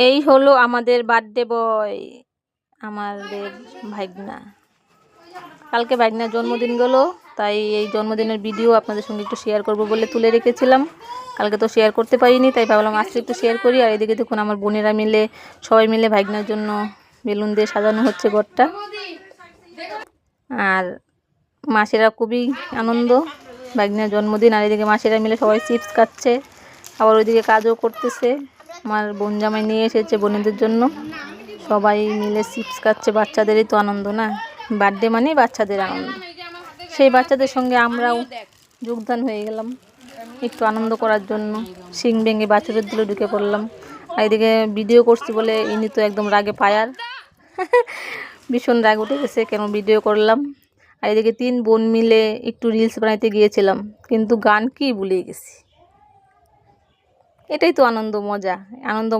এই হলো আমাদের বার্থডে বয়, আমাদের ভাইগনা। কালকে ভাইগনার জন্মদিন গেল, তাই এই জন্মদিনের ভিডিও আপনাদের সঙ্গে একটু শেয়ার করব বলে তুলে রেখেছিলাম। কালকে তো শেয়ার করতে পারিনি, তাই ভাবলাম আজকে একটু শেয়ার করি। আর এদিকে দেখুন আমার বোনেরা মিলে সবাই মিলে ভাইগনার জন্য বেলুন দিয়ে সাজানো হচ্ছে ঘরটা। আর মাসিরা খুবই আনন্দ, ভাইগনার জন্মদিন। আর এদিকে মাসিরা মিলে সবাই চিপস খাচ্ছে, আবার ওইদিকে কাজও করতেছে। আমার বোন জামাই নিয়ে এসেছে বোনেদের জন্য, সবাই মিলে চিপস খাচ্ছে। বাচ্চাদেরই তো আনন্দ না, বার্থডে মানেই বাচ্চাদের আনন্দ। সেই বাচ্চাদের সঙ্গে আমরাও যোগদান হয়ে গেলাম একটু আনন্দ করার জন্য। শিং ভেঙে বাছুরের দিলে ঢুকে পড়লাম। আর এদিকে ভিডিও করছি বলে ইনি তো একদম রাগে ফায়ার, ভীষণ রাগ উঠে গেছে কেন ভিডিও করলাম। আর এদিকে 3 বোন মিলে একটু রিলস বানাইতে গিয়েছিলাম, কিন্তু গান কি ভুলে গেছি। এটাই তো আনন্দ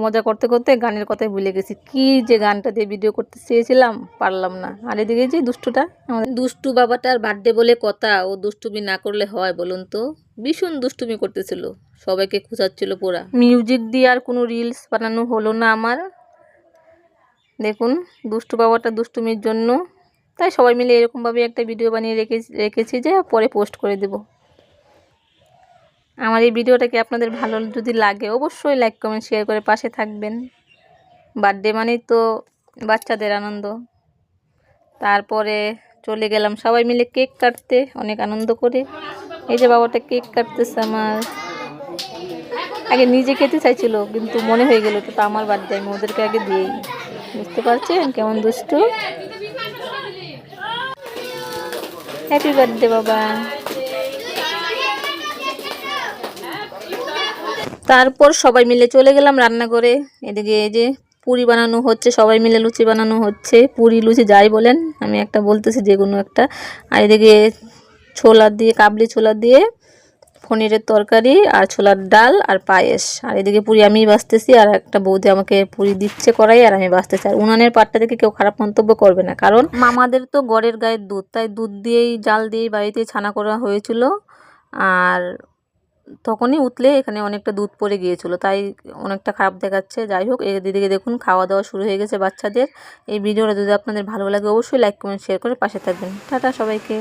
মজা করতে করতে গানের কথাই ভুলে গেছি। কি যে গানটা দিয়ে ভিডিও করতে চেয়েছিলাম, পারলাম না। আর এদিকে যে দুষ্টুটা, আমাদের দুষ্টু বাবাটার বার্থডে বলে কথা, ও দুষ্টুমি না করলে হয় বলুন তো? ভীষণ দুষ্টুমি করতেছিল, সবাইকে খোঁচাচ্ছিল পুরা। মিউজিক দিয়ে আর কোনো রিলস বানানো হলো না আমার। দেখুন দুষ্টু বাবাটা দুষ্টুমির জন্য, তাই সবাই মিলে এরকমভাবে একটা ভিডিও বানিয়ে রেখেছি যে পরে পোস্ট করে দেব। আমার এই ভিডিওটাকে আপনাদের ভালো যদি লাগে অবশ্যই লাইক কমেন্ট শেয়ার করে পাশে থাকবেন। বার্থডে মানেই তো বাচ্চাদের আনন্দ। তারপরে চলে গেলাম সবাই মিলে কেক কাটতে, অনেক আনন্দ করে। এই যে বাবাটা কেক কাটতেছে আমার। আগে নিজে খেতে চাইছিল, কিন্তু মনে হয়ে গেল তো আমার বার্থডে, আমি ওদেরকে আগে দিয়েই। বুঝতে পারছেন কেমন দুষ্টু? হ্যাপি বার্থডে বাবা। তারপর সবাই মিলে চলে গেলাম রান্নাঘরে। এদিকে এই যে পুরি বানানো হচ্ছে, সবাই মিলে লুচি বানানো হচ্ছে। পুরি লুচি যাই বলেন, আমি একটা বলতেছি যে কোনো একটা। আর এদিকে ছোলা দিয়ে, কাবলি ছোলা দিয়ে পনিরের তরকারি, আর ছোলার ডাল, আর পায়েস। আর এদিকে পুরি আমি বাছতেছি, আর একটা বৌদি আমাকে পুরি দিচ্ছে কড়াই, আর আমি বাছতেছি। আর উনানের পাটটা দেখে কেউ খারাপ মন্তব্য করবে না, কারণ মামাদের তো গড়ের গায়ের দুধ, তাই দুধ দিয়েই জাল দিয়েই বাড়িতে ছানা করা হয়েছিল। আর তখনই উতলে এখানে অনেকটা দুধ পড়ে গিয়েছিল, তাই অনেকটা খারাপ দেখাচ্ছে। যাই হোক, এই দিদিকে দেখুন খাওয়া দাওয়া শুরু হয়ে গেছে বাচ্চাদের। এই ভিডিওটা যদি আপনাদের ভালো লাগে অবশ্যই লাইক কমেন্ট শেয়ার করে পাশে থাকবেন। টাটা সবাইকে।